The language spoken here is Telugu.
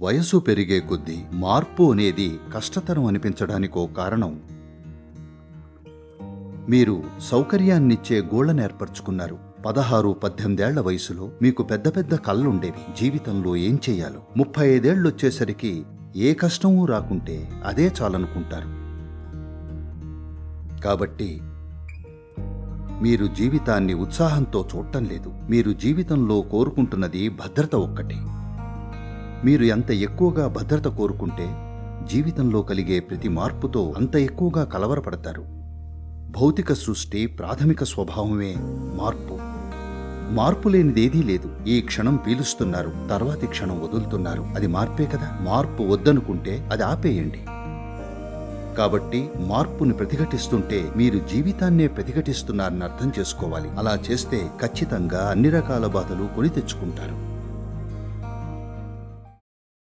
వయసు పెరిగే కొద్దీ మార్పు అనేది కష్టతరం అనిపించడానికో కారణం మీరు సౌకర్యాన్నిచ్చే గోళ్లను ఏర్పరచుకున్నారు. 16-18 వయసులో మీకు పెద్ద పెద్ద కళ్ళుండేవి. జీవితంలో ఏం చెయ్యాలో. 35 ఏ కష్టమూ రాకుంటే అదే చాలనుకుంటారు. కాబట్టి మీరు జీవితాన్ని ఉత్సాహంతో చూడటం లేదు. మీరు జీవితంలో కోరుకుంటున్నది భద్రత ఒక్కటే. మీరు ఎంత ఎక్కువగా భద్రత కోరుకుంటే జీవితంలో కలిగే ప్రతి మార్పుతో అంత ఎక్కువగా కలవరపడతారు. భౌతిక సృష్టి ప్రాథమిక స్వభావమే మార్పు. మార్పు లేనిదేదీ లేదు. ఈ క్షణం పీలుస్తున్నారు, తర్వాతి క్షణం వదులుతున్నారు. అది మార్పే కదా. మార్పు వద్దనుకుంటే అది ఆపేయండి. కాబట్టి మార్పుని ప్రతిఘటిస్తుంటే మీరు జీవితాన్నే ప్రతిఘటిస్తున్నారని అర్థం చేసుకోవాలి. అలా చేస్తే ఖచ్చితంగా అన్ని రకాల బాధలు కొని తెచ్చుకుంటారు.